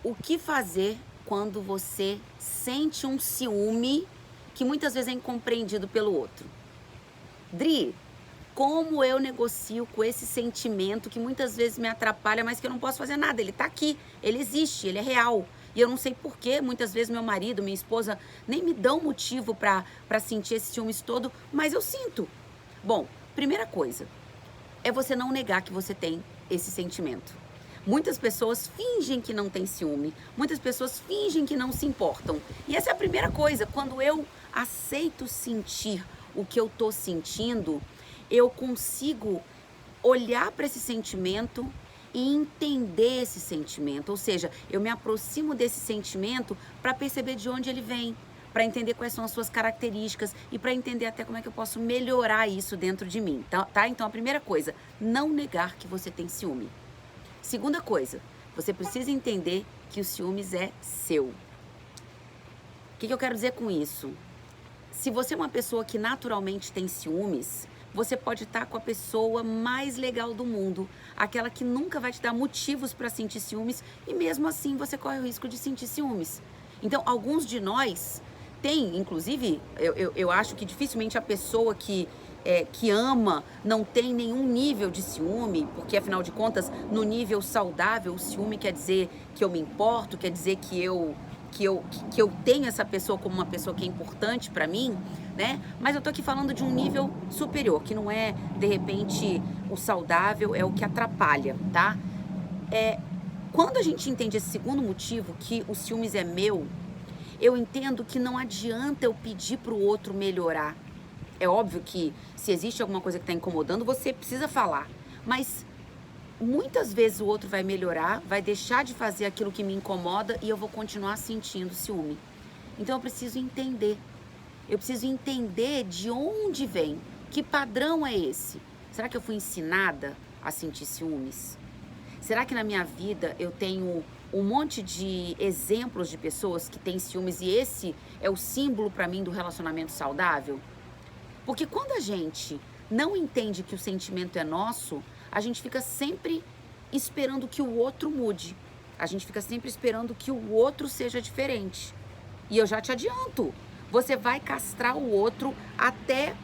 O que fazer quando você sente um ciúme que muitas vezes é incompreendido pelo outro? Dri, como eu negocio com esse sentimento que muitas vezes me atrapalha, mas que eu não posso fazer nada? Ele tá aqui, ele existe, ele é real. E eu não sei por que muitas vezes meu marido, minha esposa nem me dão motivo para sentir esse ciúmes todo, mas eu sinto. Bom, primeira coisa, é você não negar que você tem esse sentimento. Muitas pessoas fingem que não têm ciúme, muitas pessoas fingem que não se importam. E essa é a primeira coisa, quando eu aceito sentir o que eu tô sentindo, eu consigo olhar para esse sentimento e entender esse sentimento, ou seja, eu me aproximo desse sentimento para perceber de onde ele vem, para entender quais são as suas características e para entender até como é que eu posso melhorar isso dentro de mim, tá? Então a primeira coisa, não negar que você tem ciúme. Segunda coisa, você precisa entender que o ciúmes é seu. O que eu quero dizer com isso? Se você é uma pessoa que naturalmente tem ciúmes, você pode estar com a pessoa mais legal do mundo, aquela que nunca vai te dar motivos para sentir ciúmes, e mesmo assim você corre o risco de sentir ciúmes. Então, alguns de nós têm, inclusive, eu acho que dificilmente a pessoa que ama não tem nenhum nível de ciúme, porque afinal de contas, no nível saudável, o ciúme quer dizer que eu me importo, quer dizer que eu tenho essa pessoa como uma pessoa que é importante para mim, né? Mas eu tô aqui falando de um nível superior, que não é, de repente, o saudável, é o que atrapalha, tá? É, quando a gente entende esse segundo motivo, que o ciúmes é meu, eu entendo que não adianta eu pedir pro outro melhorar. É óbvio que se existe alguma coisa que está incomodando, você precisa falar. Mas muitas vezes o outro vai melhorar, vai deixar de fazer aquilo que me incomoda e eu vou continuar sentindo ciúme. Então eu preciso entender. Eu preciso entender de onde vem, que padrão é esse. Será que eu fui ensinada a sentir ciúmes? Será que na minha vida eu tenho um monte de exemplos de pessoas que têm ciúmes e esse é o símbolo para mim do relacionamento saudável? Porque quando a gente não entende que o sentimento é nosso, a gente fica sempre esperando que o outro mude. A gente fica sempre esperando que o outro seja diferente. E eu já te adianto, você vai castrar o outro até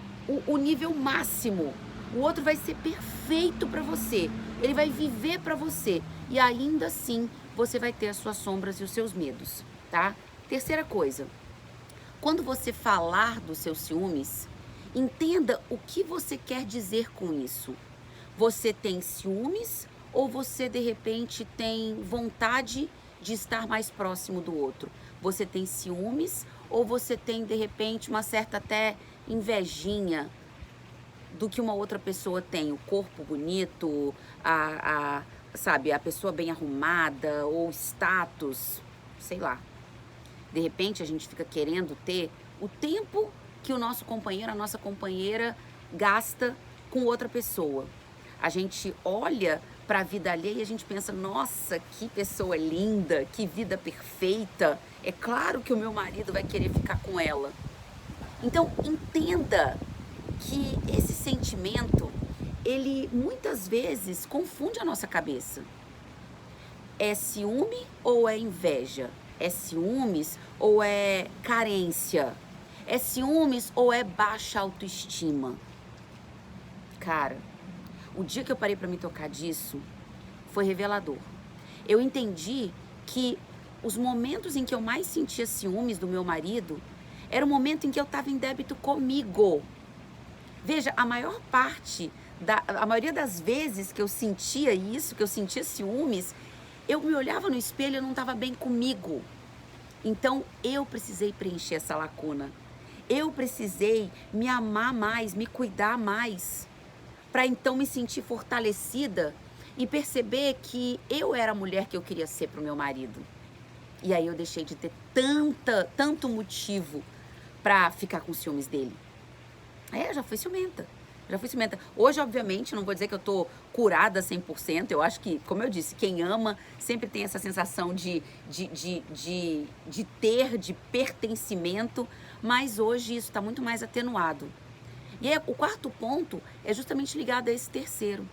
o nível máximo. O outro vai ser perfeito para você. Ele vai viver para você. E ainda assim, você vai ter as suas sombras e os seus medos, tá? Terceira coisa, quando você falar dos seus ciúmes, entenda o que você quer dizer com isso. Você tem ciúmes ou você de repente tem vontade de estar mais próximo do outro? Você tem ciúmes ou você tem de repente uma certa até invejinha do que uma outra pessoa tem? O corpo bonito, sabe, a pessoa bem arrumada ou status, sei lá. De repente a gente fica querendo ter o tempo que o nosso companheiro, a nossa companheira gasta com outra pessoa. A gente olha para a vida alheia e a gente pensa, nossa, que pessoa linda, que vida perfeita. É claro que o meu marido vai querer ficar com ela. Então, entenda que esse sentimento, ele muitas vezes confunde a nossa cabeça. É ciúme ou é inveja? É ciúmes ou é carência? É ciúmes ou é baixa autoestima? Cara, o dia que eu parei para me tocar disso foi revelador. Eu entendi que os momentos em que eu mais sentia ciúmes do meu marido era o momento em que eu estava em débito comigo. Veja, a maioria das vezes que eu sentia isso, que eu sentia ciúmes, eu me olhava no espelho e eu não estava bem comigo. Então, eu precisei preencher essa lacuna. Eu precisei me amar mais, me cuidar mais, para então me sentir fortalecida e perceber que eu era a mulher que eu queria ser para o meu marido. E aí eu deixei de ter tanto motivo para ficar com ciúmes dele. Eu já fui ciumenta. Já fui ciumenta. Hoje, obviamente, não vou dizer que eu tô curada 100%. Eu acho que, como eu disse, quem ama sempre tem essa sensação de pertencimento, mas hoje isso está muito mais atenuado. E aí, o quarto ponto é justamente ligado a esse terceiro.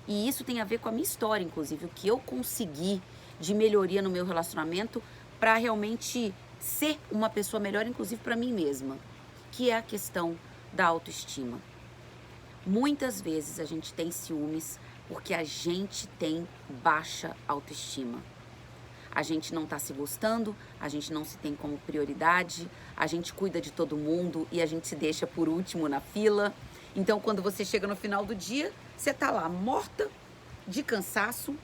E isso tem a ver com a minha história, inclusive, o que eu consegui de melhoria no meu relacionamento para realmente ser uma pessoa melhor, inclusive para mim mesma, que é a questão da autoestima. Muitas vezes a gente tem ciúmes porque a gente tem baixa autoestima. A gente não está se gostando, a gente não se tem como prioridade, a gente cuida de todo mundo e a gente se deixa por último na fila. Então, quando você chega no final do dia, você tá lá morta de cansaço,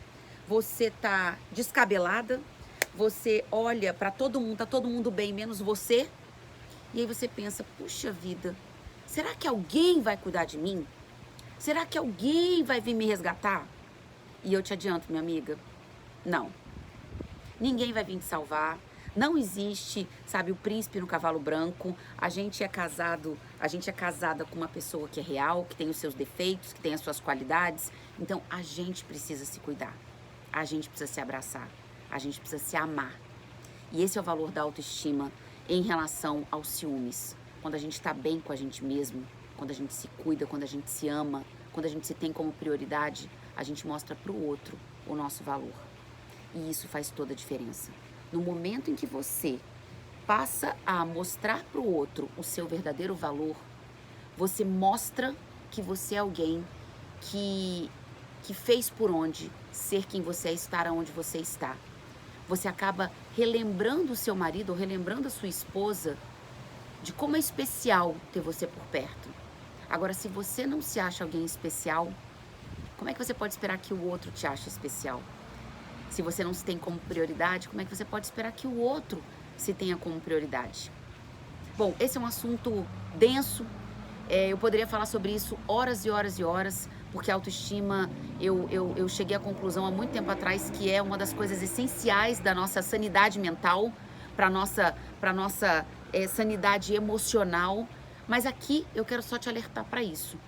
você tá descabelada, você olha para todo mundo, tá todo mundo bem, menos você. E aí você pensa, puxa vida, será que alguém vai cuidar de mim? Será que alguém vai vir me resgatar? E eu te adianto, minha amiga, não. Ninguém vai vir te salvar. Não existe, sabe, o príncipe no cavalo branco. A gente é casada com uma pessoa que é real, que tem os seus defeitos, que tem as suas qualidades. Então, a gente precisa se cuidar. A gente precisa se abraçar. A gente precisa se amar. E esse é o valor da autoestima em relação aos ciúmes. Quando a gente está bem com a gente mesmo, quando a gente se cuida, quando a gente se ama, quando a gente se tem como prioridade, a gente mostra para o outro o nosso valor. E isso faz toda a diferença. No momento em que você passa a mostrar para o outro o seu verdadeiro valor, você mostra que você é alguém que fez por onde ser quem você é, estar onde você está. Você acaba relembrando o seu marido ou relembrando a sua esposa de como é especial ter você por perto. Agora, se você não se acha alguém especial, como é que você pode esperar que o outro te ache especial? Se você não se tem como prioridade, como é que você pode esperar que o outro se tenha como prioridade? Bom, esse é um assunto denso. Eu poderia falar sobre isso horas e horas e horas, porque a autoestima, eu cheguei à conclusão há muito tempo atrás que é uma das coisas essenciais da nossa sanidade mental, para nossa sanidade emocional. Mas aqui eu quero só te alertar para isso.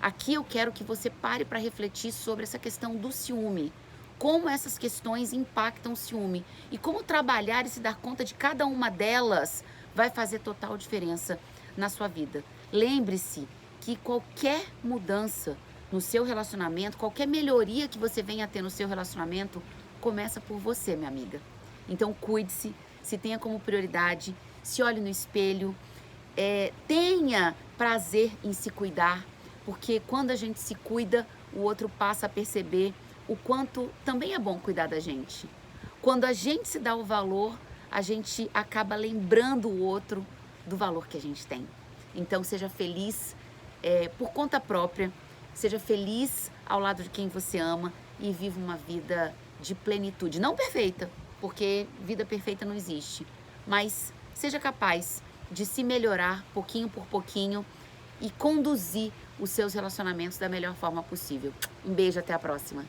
Aqui eu quero que você pare para refletir sobre essa questão do ciúme. Como essas questões impactam o ciúme e como trabalhar e se dar conta de cada uma delas vai fazer total diferença na sua vida. Lembre-se que qualquer mudança no seu relacionamento, qualquer melhoria que você venha a ter no seu relacionamento, começa por você, minha amiga. Então cuide-se, se tenha como prioridade, se olhe no espelho, tenha prazer em se cuidar, porque quando a gente se cuida, o outro passa a perceber o quanto também é bom cuidar da gente. Quando a gente se dá o valor, a gente acaba lembrando o outro do valor que a gente tem. Então seja feliz por conta própria, seja feliz ao lado de quem você ama e viva uma vida de plenitude. Não perfeita, porque vida perfeita não existe, mas seja capaz de se melhorar pouquinho por pouquinho e conduzir os seus relacionamentos da melhor forma possível. Um beijo, até a próxima.